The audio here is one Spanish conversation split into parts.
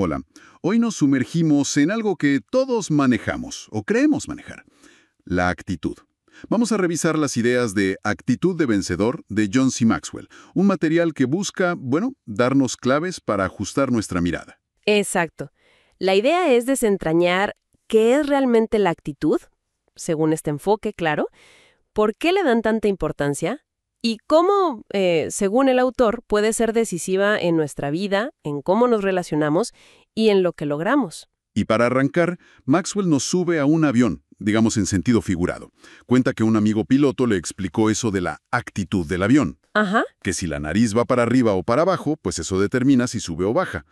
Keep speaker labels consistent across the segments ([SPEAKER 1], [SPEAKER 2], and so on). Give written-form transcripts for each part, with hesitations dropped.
[SPEAKER 1] Hola, hoy nos sumergimos en algo que todos manejamos o creemos manejar, la actitud. Vamos a revisar las ideas de Actitud de Vencedor de John C. Maxwell, un material que busca, darnos claves para ajustar nuestra mirada.
[SPEAKER 2] Exacto. La idea es desentrañar qué es realmente la actitud, según este enfoque, claro, por qué le dan tanta importancia y cómo, según el autor, puede ser decisiva en nuestra vida, en cómo nos relacionamos y en lo que logramos.
[SPEAKER 1] Y para arrancar, Maxwell nos sube a un avión, digamos en sentido figurado. Cuenta que un amigo piloto le explicó eso de la actitud del avión,
[SPEAKER 2] Ajá.
[SPEAKER 1] que si la nariz va para arriba o para abajo, pues eso determina si sube o baja.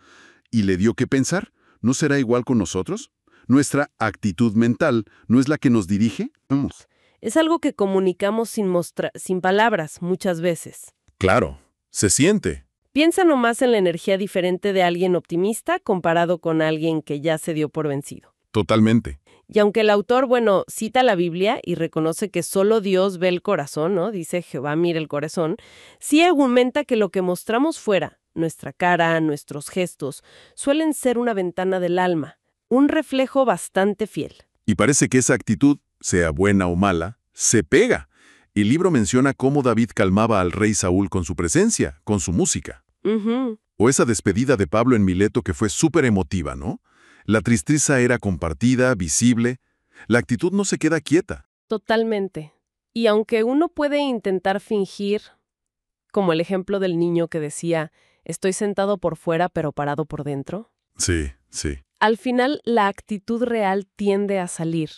[SPEAKER 1] Y le dio que pensar, ¿no será igual con nosotros? ¿Nuestra actitud mental no es la que nos dirige? Vamos.
[SPEAKER 2] Es algo que comunicamos sin palabras muchas veces.
[SPEAKER 3] Claro, se siente.
[SPEAKER 2] Piensa nomás en la energía diferente de alguien optimista comparado con alguien que ya se dio por vencido.
[SPEAKER 3] Totalmente.
[SPEAKER 2] Y aunque el autor, cita la Biblia y reconoce que solo Dios ve el corazón, ¿no? Dice Jehová mira el corazón, sí argumenta que lo que mostramos fuera, nuestra cara, nuestros gestos, suelen ser una ventana del alma, un reflejo bastante fiel.
[SPEAKER 3] Y parece que esa actitud, sea buena o mala, se pega. El libro menciona cómo David calmaba al rey Saúl con su presencia, con su música.
[SPEAKER 2] Ujú.
[SPEAKER 3] O esa despedida de Pablo en Mileto que fue súper emotiva, ¿no? La tristeza era compartida, visible. La actitud no se queda quieta.
[SPEAKER 2] Totalmente. Y aunque uno puede intentar fingir, como el ejemplo del niño que decía, estoy sentado por fuera pero parado por dentro,
[SPEAKER 3] Sí, sí.
[SPEAKER 2] al final la actitud real tiende a salir.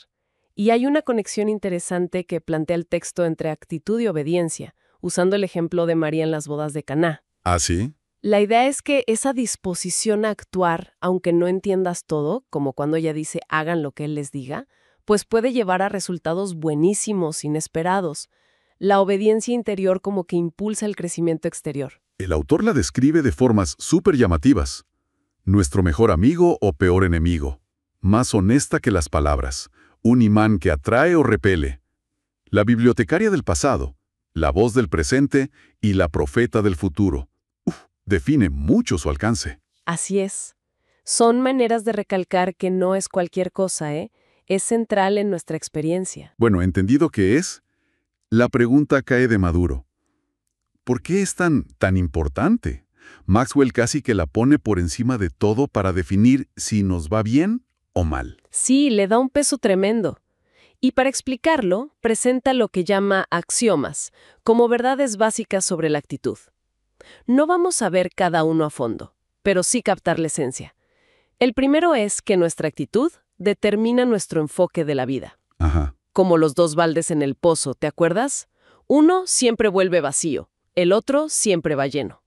[SPEAKER 2] Y hay una conexión interesante que plantea el texto entre actitud y obediencia, usando el ejemplo de María en las bodas de Caná.
[SPEAKER 3] ¿Ah, sí?
[SPEAKER 2] La idea es que esa disposición a actuar, aunque no entiendas todo, como cuando ella dice hagan lo que él les diga, pues puede llevar a resultados buenísimos, inesperados. La obediencia interior como que impulsa el crecimiento exterior.
[SPEAKER 1] El autor la describe de formas súper llamativas. Nuestro mejor amigo o peor enemigo. Más honesta que las palabras. Un imán que atrae o repele. La bibliotecaria del pasado. La voz del presente y la profeta del futuro. Define mucho su alcance.
[SPEAKER 2] Así es. Son maneras de recalcar que no es cualquier cosa, ¿eh? Es central en nuestra experiencia.
[SPEAKER 1] Bueno, entendido que es, la pregunta cae de maduro. ¿Por qué es tan importante? Maxwell casi que la pone por encima de todo para definir si nos va bien o mal.
[SPEAKER 2] Sí, le da un peso tremendo. Y para explicarlo, presenta lo que llama axiomas, como verdades básicas sobre la actitud. No vamos a ver cada uno a fondo, pero sí captar la esencia. El primero es que nuestra actitud determina nuestro enfoque de la vida.
[SPEAKER 1] Ajá.
[SPEAKER 2] Como los dos baldes en el pozo, ¿te acuerdas? Uno siempre vuelve vacío, el otro siempre va lleno.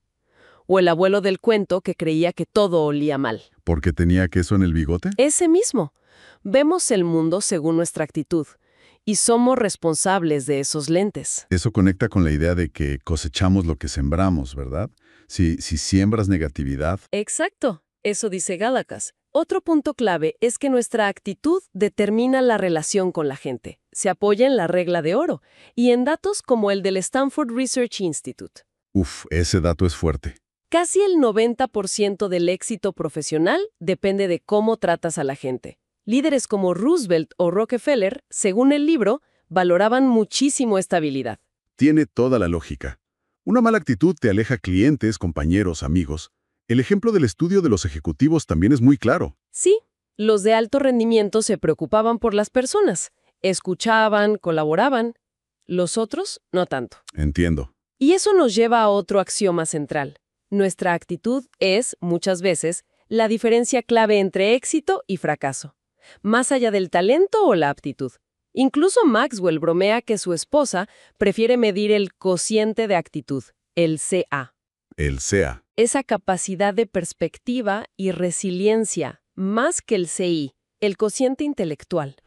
[SPEAKER 2] O el abuelo del cuento que creía que todo olía mal.
[SPEAKER 1] ¿Porque tenía queso en el bigote?
[SPEAKER 2] Ese mismo. Vemos el mundo según nuestra actitud y somos responsables de esos lentes.
[SPEAKER 1] Eso conecta con la idea de que cosechamos lo que sembramos, ¿verdad? Si siembras negatividad.
[SPEAKER 2] Exacto, eso dice Gálatas. Otro punto clave es que nuestra actitud determina la relación con la gente. Se apoya en la regla de oro y en datos como el del Stanford Research Institute.
[SPEAKER 1] Ese dato es fuerte.
[SPEAKER 2] Casi el 90% del éxito profesional depende de cómo tratas a la gente. Líderes como Roosevelt o Rockefeller, según el libro, valoraban muchísimo esta habilidad.
[SPEAKER 1] Tiene toda la lógica. Una mala actitud te aleja clientes, compañeros, amigos. El ejemplo del estudio de los ejecutivos también es muy claro.
[SPEAKER 2] Sí, los de alto rendimiento se preocupaban por las personas, escuchaban, colaboraban. Los otros, no tanto.
[SPEAKER 1] Entiendo.
[SPEAKER 2] Y eso nos lleva a otro axioma central. Nuestra actitud es, muchas veces, la diferencia clave entre éxito y fracaso. Más allá del talento o la aptitud. Incluso Maxwell bromea que su esposa prefiere medir el cociente de actitud, el CA.
[SPEAKER 1] El SEA.
[SPEAKER 2] Esa capacidad de perspectiva y resiliencia, más que el CI, el cociente intelectual.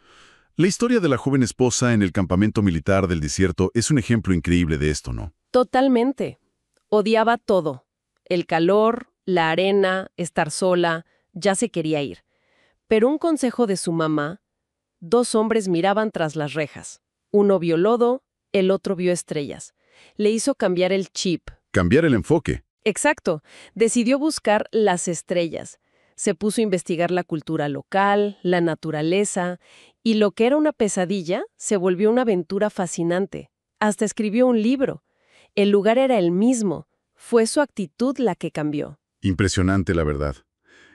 [SPEAKER 1] La historia de la joven esposa en el campamento militar del desierto es un ejemplo increíble de esto, ¿no?
[SPEAKER 2] Totalmente. Odiaba todo. El calor, la arena, estar sola, ya se quería ir. Pero un consejo de su mamá, 2 hombres miraban tras las rejas. Uno vio lodo, el otro vio estrellas. Le hizo cambiar el chip.
[SPEAKER 1] Cambiar el enfoque.
[SPEAKER 2] Exacto. Decidió buscar las estrellas. Se puso a investigar la cultura local, la naturaleza, y lo que era una pesadilla se volvió una aventura fascinante. Hasta escribió un libro. El lugar era el mismo. Fue su actitud la que cambió.
[SPEAKER 3] Impresionante, la verdad.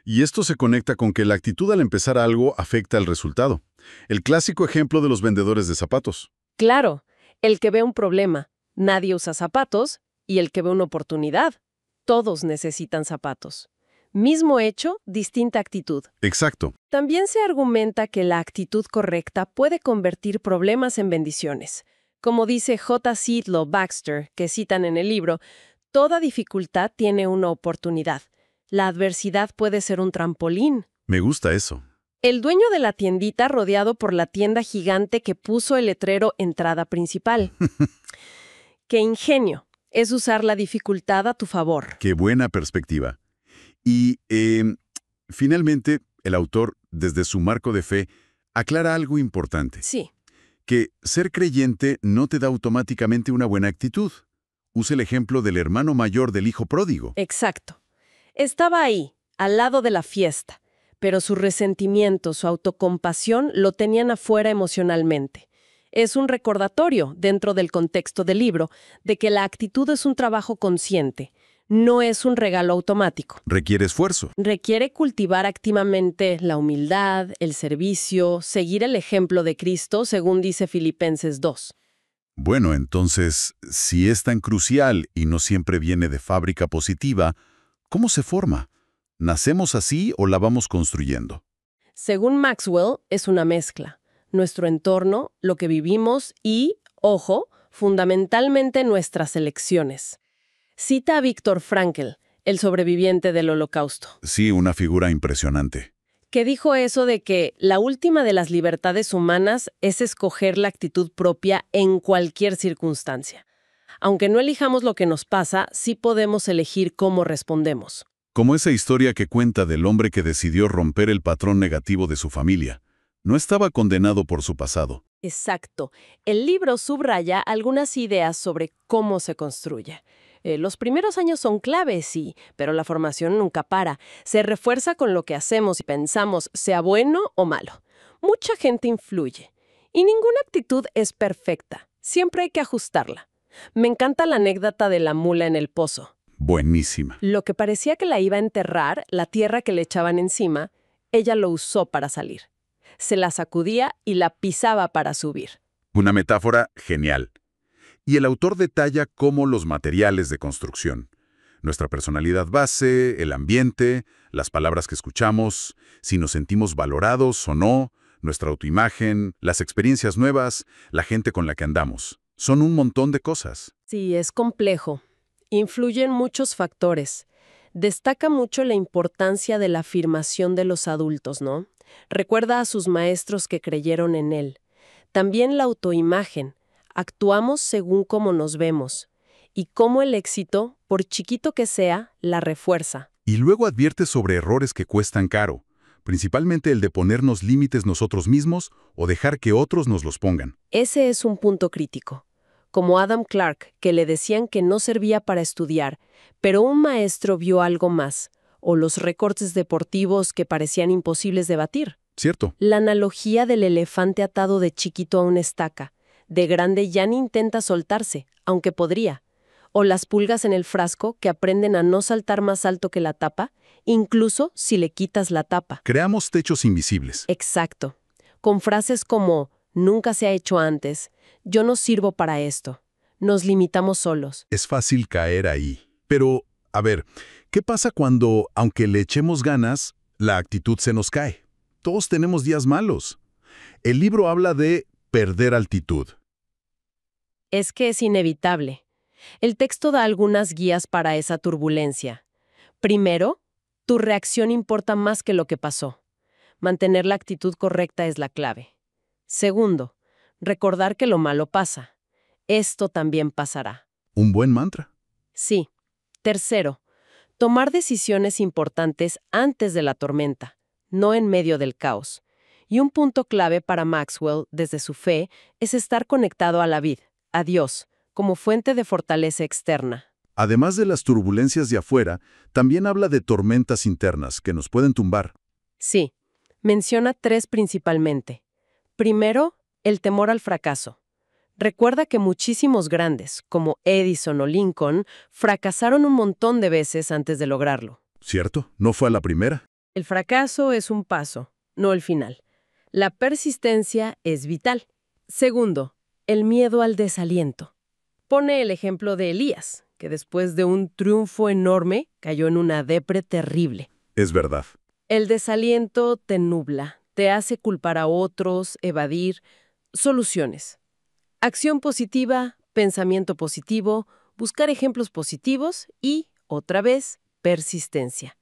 [SPEAKER 3] Y esto se conecta con que la actitud al empezar algo afecta al resultado. El clásico ejemplo de los vendedores de zapatos.
[SPEAKER 2] Claro, el que ve un problema, nadie usa zapatos, y el que ve una oportunidad, todos necesitan zapatos. Mismo hecho, distinta actitud.
[SPEAKER 3] Exacto.
[SPEAKER 2] También se argumenta que la actitud correcta puede convertir problemas en bendiciones. Como dice J. Sidlow Baxter, que citan en el libro, toda dificultad tiene una oportunidad. La adversidad puede ser un trampolín.
[SPEAKER 3] Me gusta eso.
[SPEAKER 2] El dueño de la tiendita rodeado por la tienda gigante que puso el letrero entrada principal. ¡Qué ingenio! Es usar la dificultad a tu favor.
[SPEAKER 3] Qué buena perspectiva. Y, finalmente, el autor, desde su marco de fe, aclara algo importante.
[SPEAKER 2] Sí.
[SPEAKER 3] Que ser creyente no te da automáticamente una buena actitud. Usa el ejemplo del hermano mayor del hijo pródigo.
[SPEAKER 2] Exacto. Estaba ahí, al lado de la fiesta, pero su resentimiento, su autocompasión lo tenían afuera emocionalmente. Es un recordatorio, dentro del contexto del libro, de que la actitud es un trabajo consciente, no es un regalo automático.
[SPEAKER 3] Requiere esfuerzo.
[SPEAKER 2] Requiere cultivar activamente la humildad, el servicio, seguir el ejemplo de Cristo, según dice Filipenses 2.
[SPEAKER 3] Bueno, entonces, si es tan crucial y no siempre viene de fábrica positiva, ¿cómo se forma? ¿Nacemos así o la vamos construyendo?
[SPEAKER 2] Según Maxwell, es una mezcla. Nuestro entorno, lo que vivimos y, ojo, fundamentalmente nuestras elecciones. Cita a Viktor Frankl, el sobreviviente del Holocausto,
[SPEAKER 3] Sí, una figura impresionante.
[SPEAKER 2] que dijo eso de que la última de las libertades humanas es escoger la actitud propia en cualquier circunstancia. Aunque no elijamos lo que nos pasa, sí podemos elegir cómo respondemos.
[SPEAKER 3] Como esa historia que cuenta del hombre que decidió romper el patrón negativo de su familia. No estaba condenado por su pasado.
[SPEAKER 2] Exacto. El libro subraya algunas ideas sobre cómo se construye. Los primeros años son claves, sí, pero la formación nunca para. Se refuerza con lo que hacemos y pensamos, sea bueno o malo. Mucha gente influye. Y ninguna actitud es perfecta. Siempre hay que ajustarla. Me encanta la anécdota de la mula en el pozo.
[SPEAKER 3] Buenísima.
[SPEAKER 2] Lo que parecía que la iba a enterrar, la tierra que le echaban encima, ella lo usó para salir. Se la sacudía y la pisaba para subir.
[SPEAKER 3] Una metáfora genial. Y el autor detalla cómo los materiales de construcción, nuestra personalidad base, el ambiente, las palabras que escuchamos, si nos sentimos valorados o no, nuestra autoimagen, las experiencias nuevas, la gente con la que andamos. Son un montón de cosas.
[SPEAKER 2] Sí, es complejo. Influyen muchos factores. Destaca mucho la importancia de la afirmación de los adultos, ¿no? Recuerda a sus maestros que creyeron en él. También la autoimagen. Actuamos según cómo nos vemos. Y cómo el éxito, por chiquito que sea, la refuerza.
[SPEAKER 3] Y luego advierte sobre errores que cuestan caro, principalmente el de ponernos límites nosotros mismos o dejar que otros nos los pongan.
[SPEAKER 2] Ese es un punto crítico. Como Adam Clark, que le decían que no servía para estudiar, pero un maestro vio algo más, o los recortes deportivos que parecían imposibles de batir.
[SPEAKER 3] ¿Cierto?
[SPEAKER 2] La analogía del elefante atado de chiquito a una estaca. De grande ya ni intenta soltarse, aunque podría. O las pulgas en el frasco que aprenden a no saltar más alto que la tapa, incluso si le quitas la tapa.
[SPEAKER 3] Creamos techos invisibles.
[SPEAKER 2] Exacto. Con frases como, nunca se ha hecho antes, yo no sirvo para esto. Nos limitamos solos.
[SPEAKER 3] Es fácil caer ahí. Pero, a ver, ¿qué pasa cuando, aunque le echemos ganas, la actitud se nos cae? Todos tenemos días malos. El libro habla de perder altitud.
[SPEAKER 2] Es que es inevitable. El texto da algunas guías para esa turbulencia. Primero, tu reacción importa más que lo que pasó. Mantener la actitud correcta es la clave. Segundo, recordar que lo malo pasa. Esto también pasará.
[SPEAKER 3] Un buen mantra.
[SPEAKER 2] Sí. Tercero, tomar decisiones importantes antes de la tormenta, no en medio del caos. Y un punto clave para Maxwell, desde su fe, es estar conectado a la vid, a Dios, como fuente de fortaleza externa.
[SPEAKER 1] Además de las turbulencias de afuera, también habla de tormentas internas que nos pueden tumbar.
[SPEAKER 2] Sí, menciona 3 principalmente. Primero, el temor al fracaso. Recuerda que muchísimos grandes, como Edison o Lincoln, fracasaron un montón de veces antes de lograrlo.
[SPEAKER 1] ¿Cierto? ¿No fue a la primera?
[SPEAKER 2] El fracaso es un paso, no el final. La persistencia es vital. Segundo, el miedo al desaliento. Pone el ejemplo de Elías, que después de un triunfo enorme cayó en una depre terrible.
[SPEAKER 1] Es verdad.
[SPEAKER 2] El desaliento te nubla, te hace culpar a otros, evadir. Soluciones. Acción positiva, pensamiento positivo, buscar ejemplos positivos y, otra vez, persistencia.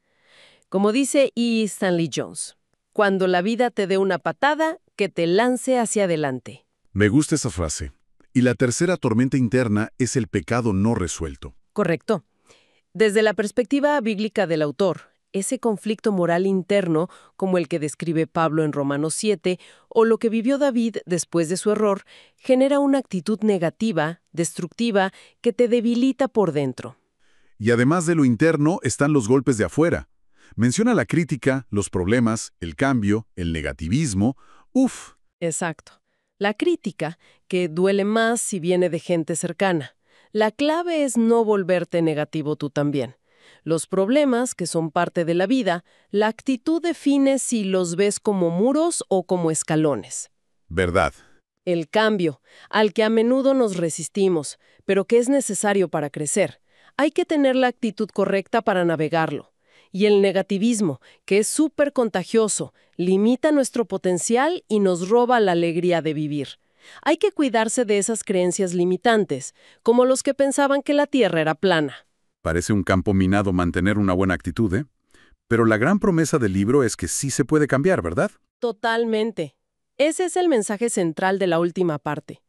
[SPEAKER 2] Como dice E. Stanley Jones, cuando la vida te dé una patada, que te lance hacia adelante.
[SPEAKER 1] Me gusta esa frase. Y la tercera tormenta interna es el pecado no resuelto.
[SPEAKER 2] Correcto. Desde la perspectiva bíblica del autor, ese conflicto moral interno, como el que describe Pablo en Romanos 7, o lo que vivió David después de su error, genera una actitud negativa, destructiva, que te debilita por dentro.
[SPEAKER 1] Y además de lo interno están los golpes de afuera. Menciona la crítica, los problemas, el cambio, el negativismo. ¡Uf!
[SPEAKER 2] Exacto. La crítica, que duele más si viene de gente cercana. La clave es no volverte negativo tú también. Los problemas, que son parte de la vida, la actitud define si los ves como muros o como escalones.
[SPEAKER 1] Verdad.
[SPEAKER 2] El cambio, al que a menudo nos resistimos, pero que es necesario para crecer. Hay que tener la actitud correcta para navegarlo. Y el negativismo, que es súper contagioso, limita nuestro potencial y nos roba la alegría de vivir. Hay que cuidarse de esas creencias limitantes, como los que pensaban que la Tierra era plana.
[SPEAKER 1] Parece un campo minado mantener una buena actitud, ¿eh? Pero la gran promesa del libro es que sí se puede cambiar, ¿verdad?
[SPEAKER 2] Totalmente. Ese es el mensaje central de la última parte.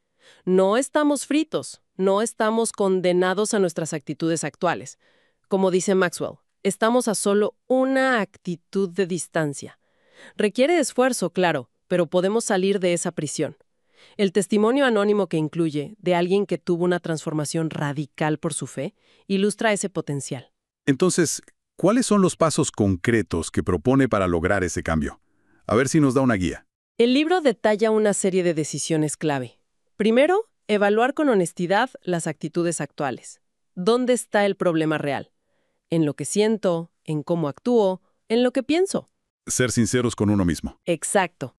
[SPEAKER 2] No estamos fritos, no estamos condenados a nuestras actitudes actuales. Como dice Maxwell, estamos a solo una actitud de distancia. Requiere esfuerzo, claro, pero podemos salir de esa prisión. El testimonio anónimo que incluye, de alguien que tuvo una transformación radical por su fe, ilustra ese potencial.
[SPEAKER 1] Entonces, ¿cuáles son los pasos concretos que propone para lograr ese cambio? A ver si nos da una guía.
[SPEAKER 2] El libro detalla una serie de decisiones clave. Primero, evaluar con honestidad las actitudes actuales. ¿Dónde está el problema real? ¿En lo que siento? ¿En cómo actúo? ¿En lo que pienso?
[SPEAKER 1] Ser sinceros con uno mismo.
[SPEAKER 2] Exacto.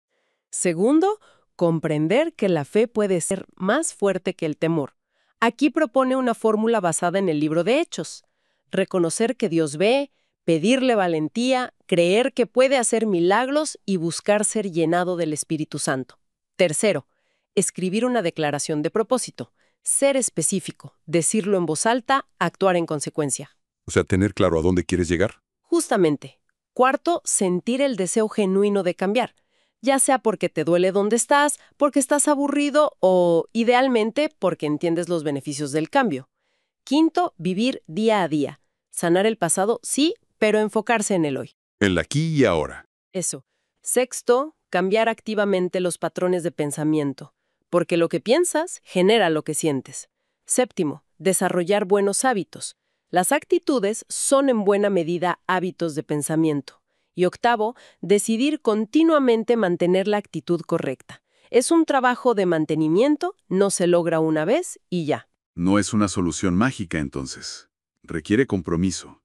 [SPEAKER 2] Segundo, comprender que la fe puede ser más fuerte que el temor. Aquí propone una fórmula basada en el libro de Hechos. Reconocer que Dios ve, pedirle valentía, creer que puede hacer milagros y buscar ser llenado del Espíritu Santo. Tercero, escribir una declaración de propósito. Ser específico, decirlo en voz alta, actuar en consecuencia.
[SPEAKER 1] O sea, tener claro a dónde quieres llegar.
[SPEAKER 2] Justamente. Cuarto, sentir el deseo genuino de cambiar. Ya sea porque te duele donde estás, porque estás aburrido o, idealmente, porque entiendes los beneficios del cambio. Quinto, vivir día a día. Sanar el pasado, sí, pero enfocarse en el hoy.
[SPEAKER 1] El aquí y ahora.
[SPEAKER 2] Eso. Sexto, cambiar activamente los patrones de pensamiento, porque lo que piensas genera lo que sientes. Séptimo, desarrollar buenos hábitos. Las actitudes son en buena medida hábitos de pensamiento. Y octavo, decidir continuamente mantener la actitud correcta. Es un trabajo de mantenimiento, no se logra una vez y ya.
[SPEAKER 1] No es una solución mágica, entonces. Requiere compromiso.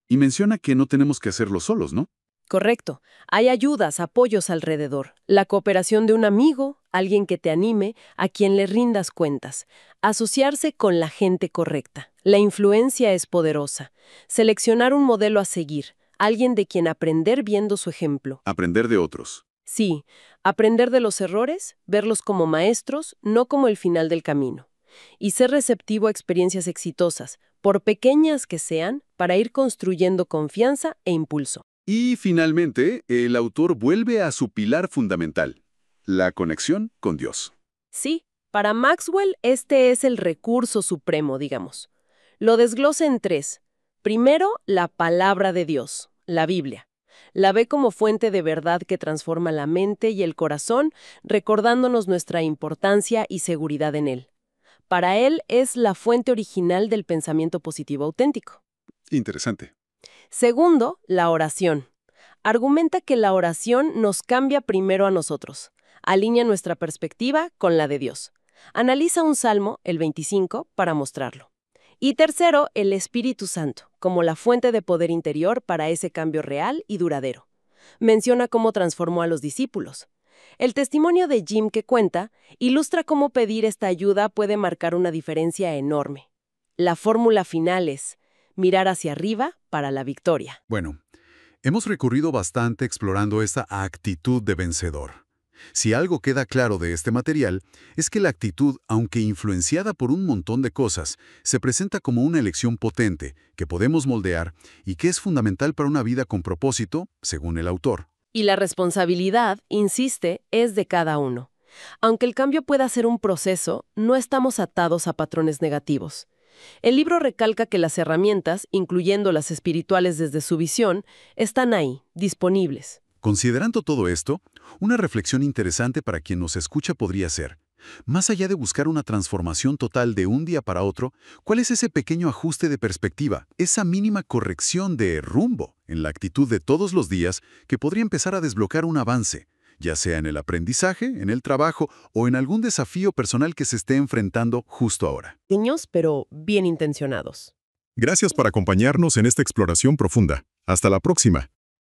[SPEAKER 1] Y menciona que no tenemos que hacerlo solos, ¿no?
[SPEAKER 2] Correcto. Hay ayudas, apoyos alrededor. La cooperación de un amigo, alguien que te anime, a quien le rindas cuentas. Asociarse con la gente correcta. La influencia es poderosa. Seleccionar un modelo a seguir. Alguien de quien aprender viendo su ejemplo.
[SPEAKER 1] Aprender de otros.
[SPEAKER 2] Sí, aprender de los errores, verlos como maestros, no como el final del camino. Y ser receptivo a experiencias exitosas, por pequeñas que sean, para ir construyendo confianza e impulso.
[SPEAKER 1] Y finalmente, el autor vuelve a su pilar fundamental, la conexión con Dios.
[SPEAKER 2] Sí, para Maxwell este es el recurso supremo, digamos. Lo desglosa en 3. Primero, la palabra de Dios, la Biblia. La ve como fuente de verdad que transforma la mente y el corazón, recordándonos nuestra importancia y seguridad en él. Para él es la fuente original del pensamiento positivo auténtico.
[SPEAKER 1] Interesante.
[SPEAKER 2] Segundo, la oración. Argumenta que la oración nos cambia primero a nosotros, alinea nuestra perspectiva con la de Dios. Analiza un salmo, el 25, para mostrarlo. Y tercero, el Espíritu Santo, como la fuente de poder interior para ese cambio real y duradero. Menciona cómo transformó a los discípulos. El testimonio de Jim que cuenta ilustra cómo pedir esta ayuda puede marcar una diferencia enorme. La fórmula final es mirar hacia arriba para la victoria.
[SPEAKER 1] Bueno, hemos recurrido bastante explorando esta actitud de vencedor. Si algo queda claro de este material, es que la actitud, aunque influenciada por un montón de cosas, se presenta como una elección potente, que podemos moldear y que es fundamental para una vida con propósito, según el autor.
[SPEAKER 2] Y la responsabilidad, insiste, es de cada uno. Aunque el cambio pueda ser un proceso, no estamos atados a patrones negativos. El libro recalca que las herramientas, incluyendo las espirituales desde su visión, están ahí, disponibles.
[SPEAKER 1] Considerando todo esto, una reflexión interesante para quien nos escucha podría ser, más allá de buscar una transformación total de un día para otro, ¿cuál es ese pequeño ajuste de perspectiva, esa mínima corrección de rumbo en la actitud de todos los días que podría empezar a desbloquear un avance, ya sea en el aprendizaje, en el trabajo o en algún desafío personal que se esté enfrentando justo ahora?
[SPEAKER 2] Pequeños, pero bien intencionados.
[SPEAKER 4] Gracias por acompañarnos en esta exploración profunda. Hasta la próxima.